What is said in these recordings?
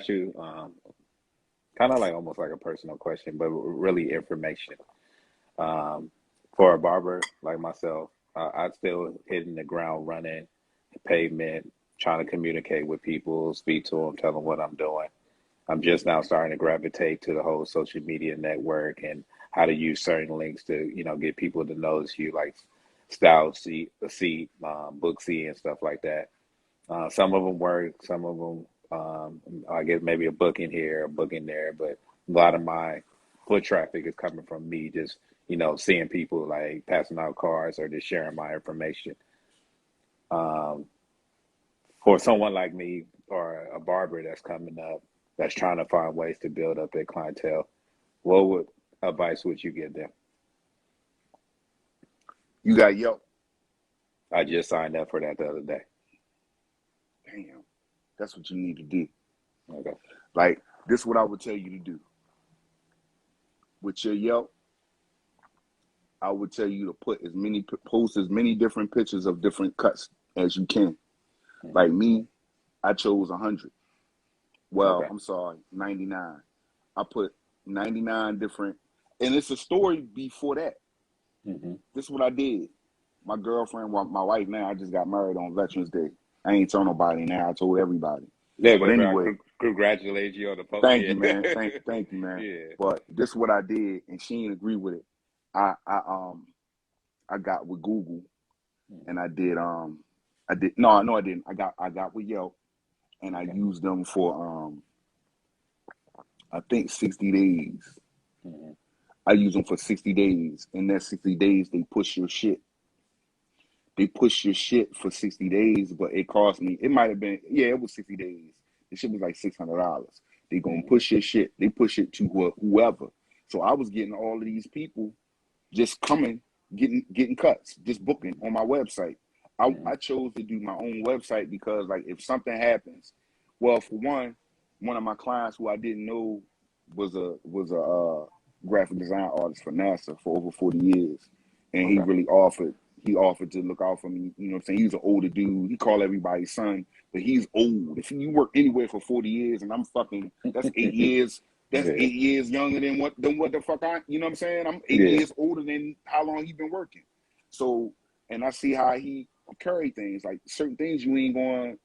ask you kind of like almost like a personal question, but really information. Um, for a barber like myself, I still hitting the ground running, pavement, trying to communicate with people, speak to them, tell them what I'm doing. I'm just now starting to gravitate to the whole social media network and how to use certain links to, get people to notice you, like Book C, and stuff like that. Some of them work, some of them, I guess maybe a book in here, a book in there, but a lot of my foot traffic is coming from me just, seeing people like passing out cards or just sharing my information. Um, for someone like me or a barber that's coming up, that's trying to find ways to build up their clientele, what would advice would you give them? You got Yelp. I just signed up for that the other day. Damn, that's what you need to do. Okay. Like, this is what I would tell you to do. With your Yelp, I would tell you to post as many different pictures of different cuts as you can. Like me, I chose 100. Well, Okay. I'm sorry, 99. I put 99 different, and it's a story before that. Mm-hmm. This is what I did. My girlfriend, my wife now, I just got married on Veterans Day. I ain't told nobody now. I told everybody. Yeah, But but anyway, congratulate you on the post. thank Yeah. you, man. Thank you, man. Yeah. But this is what I did, and she didn't agree with it. I got with Google, and I did no, I didn't. I got with Yelp, and I Okay. used them for I think 60 days. Mm-hmm. I use them for 60 days. In that 60 days, they push your shit. They push your shit for 60 days, but it cost me, it might have been, yeah, it was 60 days. The shit was like $600. They gonna Mm-hmm. push your shit. They push it to whoever. So I was getting all of these people just coming, getting cuts, just booking on my website. Mm-hmm. I chose to do my own website because, like, if something happens, well, for one of my clients who I didn't know was a graphic design artist for NASA for over 40 years, and Okay. he offered to look out for me. You know what I'm saying? He's an older dude. He called everybody son, but he's old. If you work anywhere for 40 years and I'm fucking, that's 8 years. That's Yeah. 8 years younger than what the fuck you know what I'm saying? I'm eight Yeah. years older than how long he been working. So, and I see how he carry things. Like, certain things you ain't going,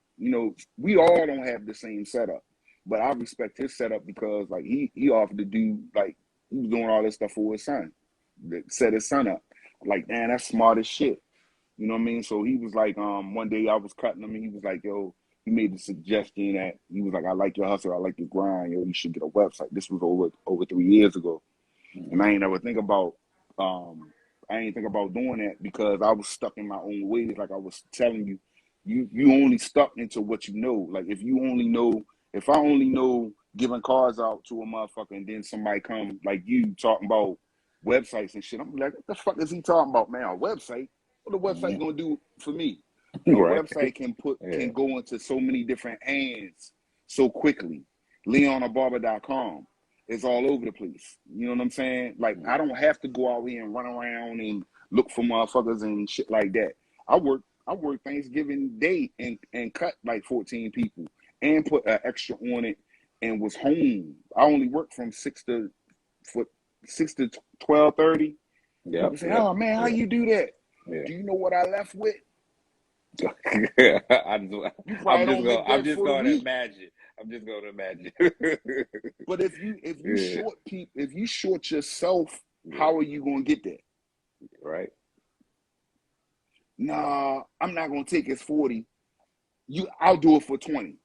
we all don't have the same setup. But I respect his setup because, like, he offered to do, like, he was doing all this stuff for his son, set his son up. Like, man, that's smart as shit. You know what I mean? So he was like, one day I was cutting him, and he was like, yo, he made the suggestion that he was like, I like your hustle, I like your grind, yo, you should get a website. This was over 3 years ago. And Mm-hmm. I ain't never think about doing that because I was stuck in my own ways. Like I was telling you, you only stuck into what you know. Like, if I only know giving cars out to a motherfucker, and then somebody come like you talking about websites and shit, I'm like, what the fuck is he talking about, man? A website? What a website gonna do for me? A Right. website Yeah. can go into so many different hands so quickly. LeonAbarber.com is all over the place. You know what I'm saying? Like, I Mm-hmm. don't have to go out here and run around and look for motherfuckers and shit like that. I work Thanksgiving Day and cut like 14 people and put an extra on it and was home. I only worked from 6 to 12:30. Yep. People say, Yep. "Oh man, how Yeah. you do that?" Yeah. Do you know what I left with? I'm just, You probably don't make I'm that just for the going to week. imagine. I'm just going to imagine. But if you Yeah. short people, if you short yourself, Yeah. how are you gonna get that? Right. Nah, I'm not gonna take his 40. I'll do it for 20.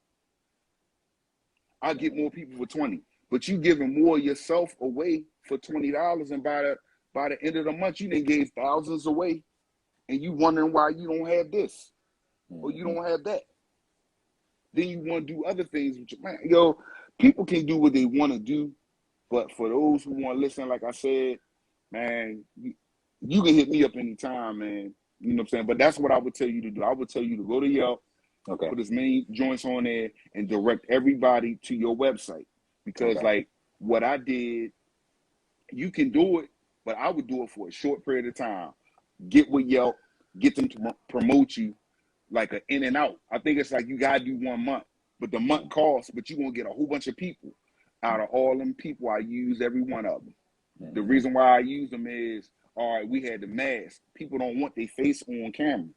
I'll get Mm-hmm. more people for 20. But you giving more of yourself away for $20, and by the end of the month, you done gave thousands away, and you wondering why you don't have this or you Mm-hmm. don't have that. Then you want to do other things with your man. Yo, people can do what they want to do, but for those who want to listen, like I said, man, you can hit me up anytime, man. You know what I'm saying? But that's what I would tell you to do. I would tell you to go to Yelp, Okay. put as many joints on there, and direct everybody to your website. Because, Okay. like, what I did, you can do it, but I would do it for a short period of time. Get with Yelp, get them to promote you like an in and out. I think it's like you gotta do 1 month. but the month costs, but you're going to get a whole bunch of people. Out of all them people, I use every one of them. The reason why I use them is, all right, we had the mask. People don't want their face on camera.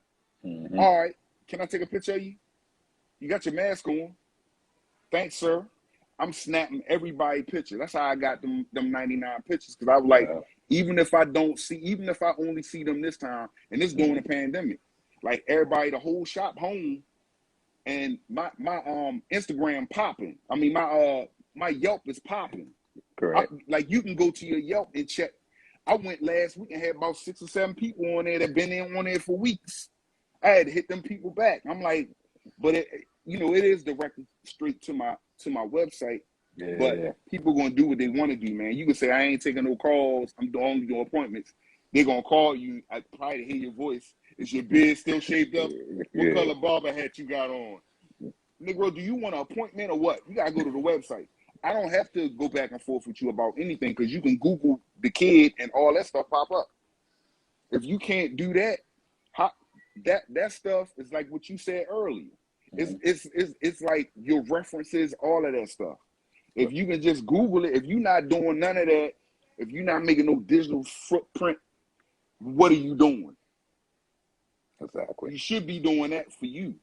All right, can I take a picture of you? You got your mask on. Thanks, sir. I'm snapping everybody picture. That's how I got them 99 pictures, because I was like, even if I only see them this time, and this during the pandemic, like everybody, the whole shop home, and my Instagram popping. I mean, my Yelp is popping. Correct. Like, you can go to your Yelp and check. I went last week and had about 6 or 7 people on there that been on there for weeks. I had to hit them people back. I'm like, but it is directed straight to my website. But people gonna do what they want to do, man. You can say, I ain't taking no calls. I'm only doing appointments. They're gonna call you. I probably hear your voice. Is your beard still shaped up? What color barber hat you got on? Negro, do you want an appointment or what? You gotta go to the website. I don't have to go back and forth with you about anything, because you can Google the kid and all that stuff pop up. If you can't do that, that stuff is like what you said earlier. It's like your references, all of that stuff. If you can just Google it, if you're not doing none of that, if you're not making no digital footprint, what are you doing? Exactly. You should be doing that for you.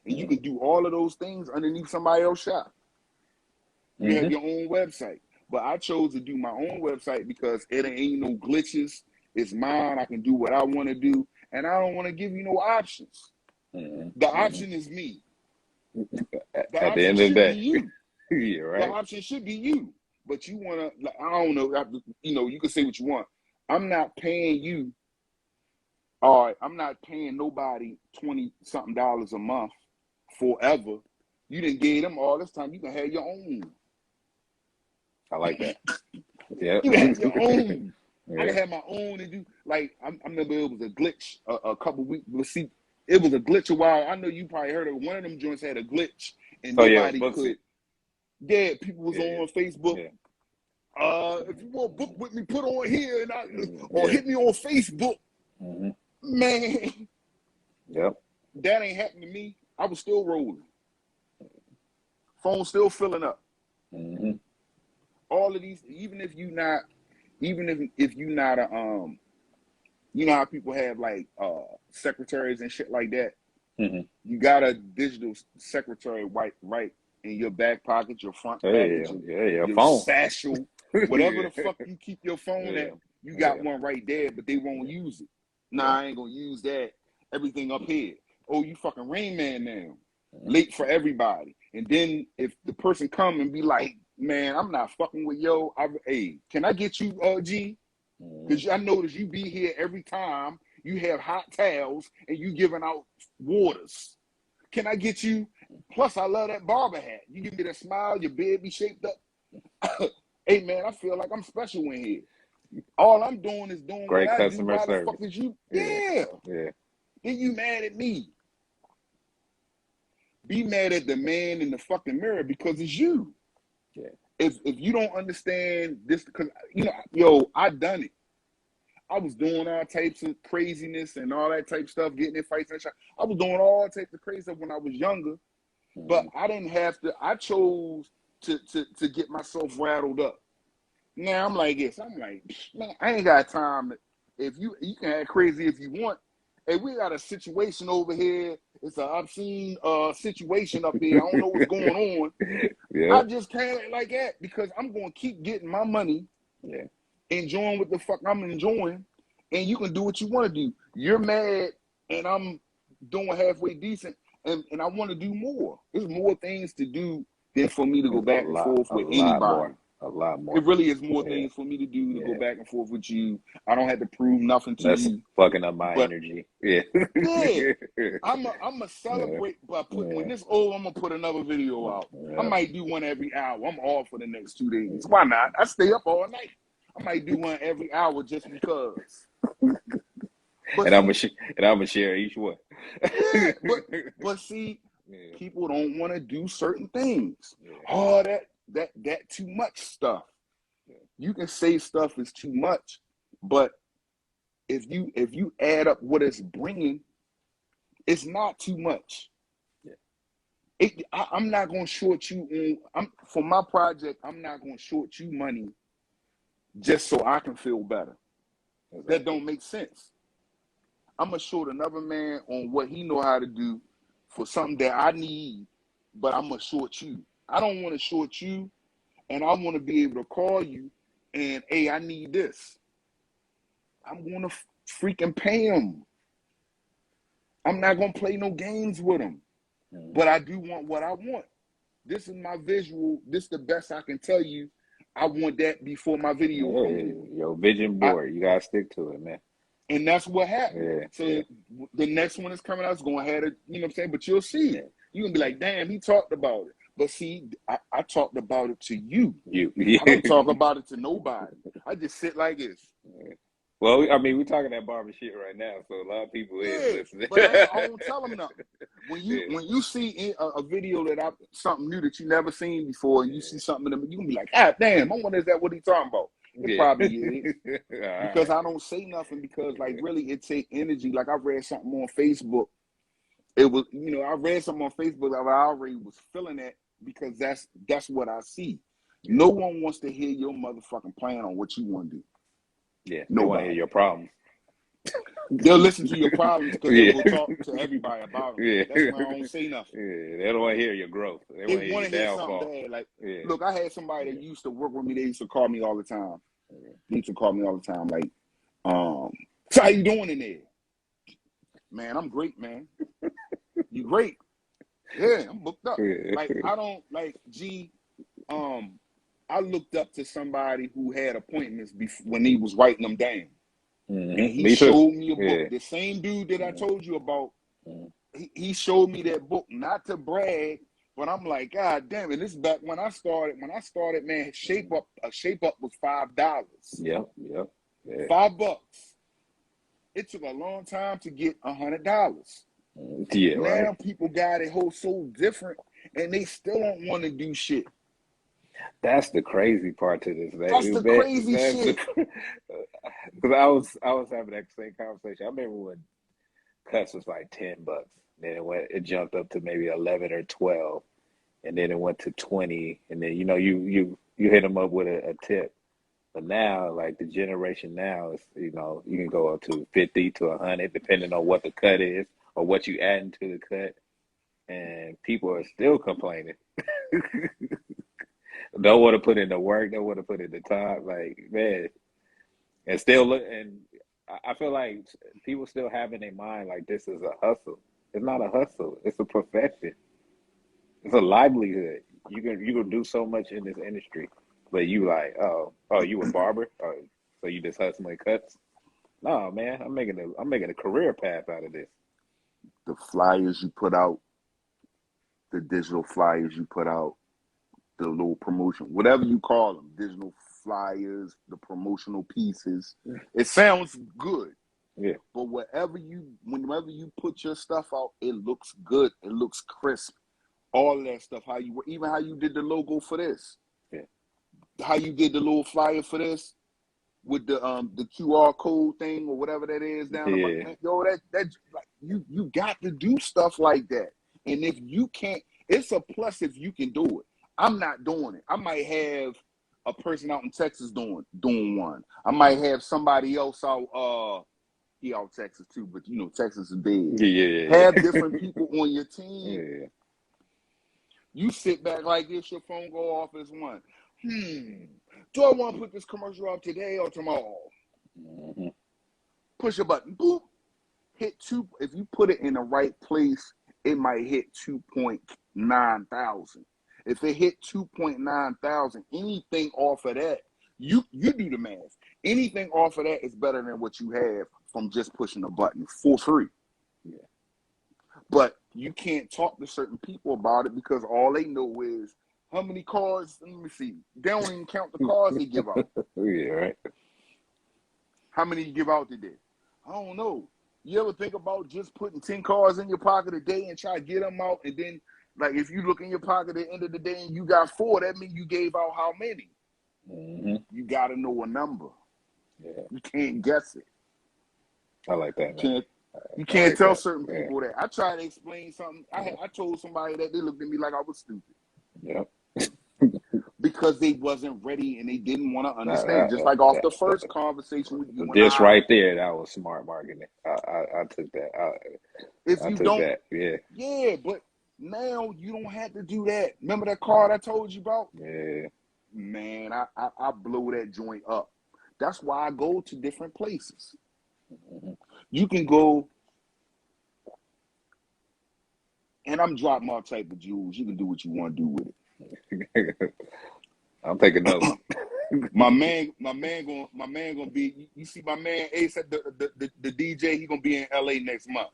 And you can do all of those things underneath somebody else's shop. You have your own website. But I chose to do my own website because it ain't no glitches. It's mine. I can do what I want to do. And I don't want to give you no options. The option is me. At the end of the day, you. Yeah, right. The option should be you. But you want to, like, I don't know, you can say what you want. I'm not paying you. All right, I'm not paying nobody $20-something a month forever. You didn't give them all this time. You can have your own. I like that. Yeah. You can have your own. I can have my own and do, like, I remember it was a glitch a couple weeks. Let's see, it was a glitch a while. I know you probably heard of it. One of them joints had a glitch and nobody could. Yeah, people was on Facebook. If you want to book with me, put on here or hit me on Facebook. Man. Yep. That ain't happened to me. I was still rolling. Phone still filling up. All of these, even if you not a you know how people have like secretaries and shit like that. You got a digital secretary right in your back pocket, your front package, your phone, satchel, whatever the fuck you keep your phone at. You got one right there, but they won't use it. Nah, I ain't gonna use that. Everything up here. Oh, you fucking Rain Man now. Late for everybody. And then if the person come and be like, man, I'm not fucking with yo. Hey, can I get you G? Because I notice you be here every time. You have hot towels and you giving out waters. Can I get you? Plus, I love that barber hat. You give me that smile, your beard be shaped up. Hey, man, I feel like I'm special in here. All I'm doing is doing great what I do. customer Why service. the fuck is you? Yeah. Then you mad at me. Be mad at the man in the fucking mirror because it's you. If you don't understand this, because, I done it. I was doing all types of craziness and all that type of stuff, getting in fights and shit. I was doing all types of crazy stuff when I was younger, but I didn't have to. I chose to get myself rattled up. Now I'm like this. I'm like, man, I ain't got time. If you can act crazy if you want. Hey, we got a situation over here. It's an obscene situation up here. I don't know what's going on. I just can't act like that because I'm going to keep getting my money, enjoying what the fuck I'm enjoying, and you can do what you want to do. You're mad, and I'm doing halfway decent, and I want to do more. There's more things to do than for me to go back and forth with anybody. A lot more. It really is more things for me to do to go back and forth with you. I don't have to prove nothing to That's you. Fucking up my energy. I'm a celebrate by putting when this old. I'm gonna put another video out. I might do one every hour. I'm off for the next 2 days. Why not? I stay up all night. I might do one every hour just because. And I'm gonna share each one. But see, people don't want to do certain things. Oh, that too much stuff. You can say stuff is too much, but if you add up what it's bringing, it's not too much. I'm not gonna short you for my project. I'm not gonna short you money just so I can feel better. Exactly. That don't make sense. I'm gonna short another man on what he know how to do for something that I need, but I'm gonna short you. I don't want to short you, and I want to be able to call you and, hey, I need this. I'm gonna freaking pay him. I'm not gonna play no games with him, but I do want what I want. This is my visual. This is the best I can tell you. I want that before my video comes on. Your vision board, you gotta stick to it, man. And that's what happened. Yeah, So the next one is coming out. It's going to have it, you know what I'm saying? But you'll see it. You're going to be like, damn, he talked about it. But see, I talked about it to you. I don't talk about it to nobody. I just sit like this. Well, I mean, we're talking that barber shit right now, so a lot of people is listening. But I don't tell them nothing. When you see a video that something new that you never seen before, and you see something in them, you can be like, ah, damn, I wonder is that what he talking about? It probably is. Because I don't say nothing because, like, really, it take energy. Like, I read something on Facebook. It was, I read something on Facebook that I already was feeling that because that's what I see. No one wants to hear your motherfucking plan on what you want to do. Yeah, they want to hear your problems. They'll listen to your problems because they'll go talk to everybody about them. Yeah. That's why I don't say nothing. Yeah, they don't want to hear your growth. They want to hear something bad. Like, look, I had somebody that used to work with me. They used to call me all the time. Like, so how you doing in there? Man, I'm great, man. You great? Yeah, I'm booked up. Like, I don't like I looked up to somebody who had appointments when he was writing them down. And he showed me a book. The same dude that I told you about, he showed me that book, not to brag, but I'm like, God damn it, this is back when I started. When I started, man, shape up was $5. Yep. $5. It took a long time to get $100. Yeah, now right. People got it whole so different, and they still don't want to do shit. That's the crazy part to this. That's the crazy shit. Because I was having that same conversation. I remember when cuts was like $10. Then it jumped up to maybe 11 or 12, and then it went to 20, and then you hit them up with a tip. But now, like the generation now is, you can go up to 50 to 100, depending on what the cut is or what you add into the cut, and people are still complaining. Don't want to put in the work, don't want to put in the time, like, man, and still look. And I feel like people still have in their mind like this is a hustle. It's not a hustle. It's a profession. It's a livelihood. You can do so much in this industry, but you like, oh, you a barber? Oh, so you just hustling cuts? No, man, I'm making a career path out of this. The flyers you put out, the digital flyers you put out, the little promotion, whatever you call them, digital flyers, the promotional pieces. It sounds good. Yeah. But whenever you put your stuff out, it looks good. It looks crisp. All of that stuff. Even how you did the logo for this. Yeah. How you did the little flyer for this with the QR code thing or whatever that is down the back. Yo, that like, you got to do stuff like that. And if you can't, it's a plus if you can do it. I'm not doing it. I might have a person out in Texas doing one. I might have somebody else out he out Texas too, but Texas is big. Yeah. Have different people on your team. Yeah. You sit back like this, your phone go off as one. Do I want to put this commercial out today or tomorrow? Mm-hmm. Push a button. Boop. Hit 2. If you put it in the right place, it might hit 2.9 thousand. If it hit 2.9 thousand, anything off of that, you do the math. Anything off of that is better than what you have from just pushing a button for free. Yeah. But you can't talk to certain people about it because all they know is how many cars. Let me see. They don't even count the cars they give out. Yeah, right. How many you give out today? I don't know. You ever think about just putting 10 cars in your pocket a day and try to get them out? And then, like, if you look in your pocket at the end of the day and you got 4, that means you gave out how many? Mm-hmm. You got to know a number. Yeah. You can't guess it. I like that, man. You I can't like tell that. certain Yeah. people that. I tried to explain something. I told somebody that, they looked at me like I was stupid Yep. because they wasn't ready and they didn't want to That, understand. Just like off that, the that, first conversation with you and this I. right there, that was smart marketing. I took that. If I you took don't, that. Yeah. yeah, but now you don't have to do that. Remember that card I told you about? Yeah. Man, I blow that joint up. That's why I go to different places. Mhm. You can go, and I'm dropping all type of jewels. You can do what you want to do with it. I'm taking notes. My man gonna be. You see, my man Ace at the DJ. He gonna be in LA next month.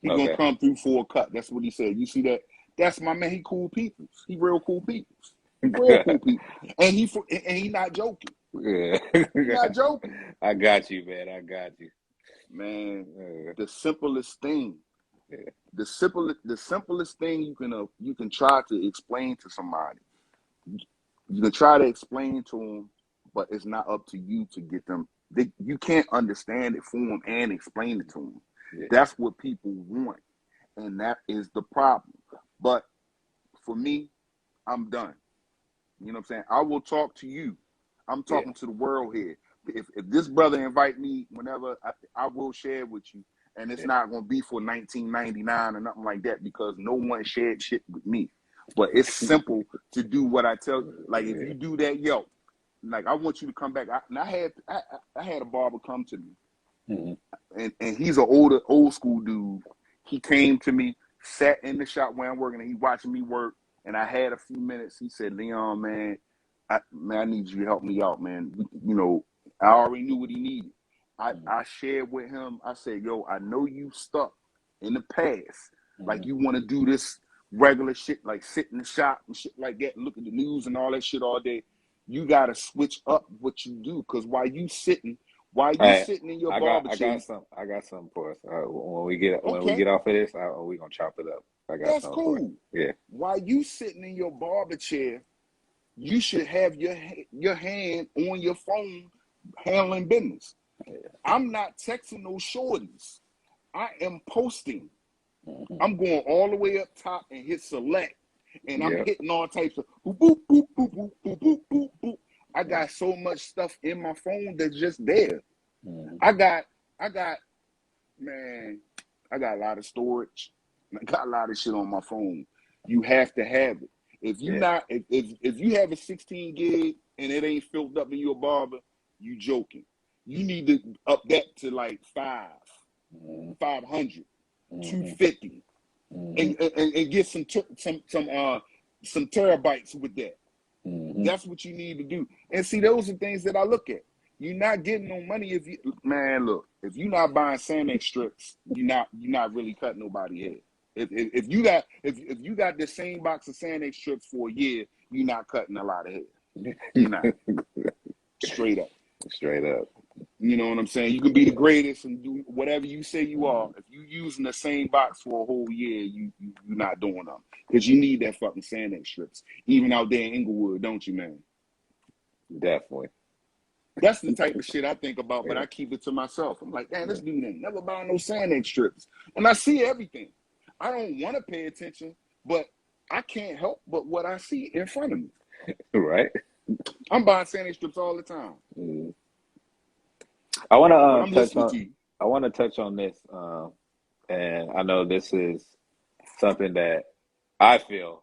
He gonna Okay. come through for a cut. That's what he said. You see that? That's my man. He cool peoples. He real cool peoples. He real cool people. And he not joking. Yeah. He not joking. I got you, man. I got you. Man, the simplest thing. Yeah. The simplest thing you can try to explain to somebody. You can try to explain to them, but it's not up to you to get them. You can't understand it for them and explain it to them. Yeah. That's what people want, and that is the problem. But for me, I'm done. You know what I'm saying? I will talk to you. I'm Yeah. talking to the world here. If this brother invite me whenever, I will share with you. And it's Yeah. not going to be for 1999 or nothing like that because no one shared shit with me. But it's simple to do what I tell you. Like if Yeah. you do that, yo, like I want you to come back. I had a barber come to me, Mhm. and he's an old school dude. He came to me, sat in the shop where I'm working, and he watching me work. And I had a few minutes. He said, "Leon, man, I need you to help me out, man. You know, I already knew what he needed. I shared with him. I said, yo, I know you stuck in the past. Like Mhm. you want to do this regular shit, like sit in the shop and shit like that, and look at the news and all that shit all day. You got to switch up what you do. Because while you Hey, sitting in your I got barber I chair, got some I got something for us. When we okay, get off of this, we gonna chop it up. I got that's something for us. cool. Yeah. While you sitting in your barber chair, you should have your hand on your phone handling business. I'm not texting no shorties. I am posting. Mhm. I'm going all the way up top and hit select. And I'm Yeah. hitting all types of boop, boop, boop, boop, boop, boop, boop, boop, boop. I got so much stuff in my phone that's just there. Mhm. I got, man, I got a lot of storage. I got a lot of shit on my phone. You have to have it. If you Yeah. not, if you have a 16 gig and it ain't filled up in your barber, you joking. You need to up that to like five, Mhm. 500, Mhm. 250, Mhm. and get some terabytes with that. Mhm. That's what you need to do. And see, those are things that I look at. You're not getting no money if you, man. Look, if you're not buying Sanex strips, you're not really cutting nobody head. If you got the same box of Sanex strips for a year, you're not cutting a lot of head. You're not, straight up. Straight up. You know what I'm saying? You can be the greatest and do whatever you say you are. Mhm. If you using the same box for a whole year, you're not doing them because you need that fucking Sanex strips. Even out there in Inglewood, don't you, man? Definitely. That's the type of shit I think about, but Yeah. I keep it to myself. I'm like, damn, Yeah. this dude ain't never buying no Sanex strips. And I see everything. I don't want to pay attention, but I can't help but what I see in front of me. Right. I'm buying Sanex strips all the time, Mhm. I want but to I'm touch listening on. to you. I want to touch on this, and I know this is something that I feel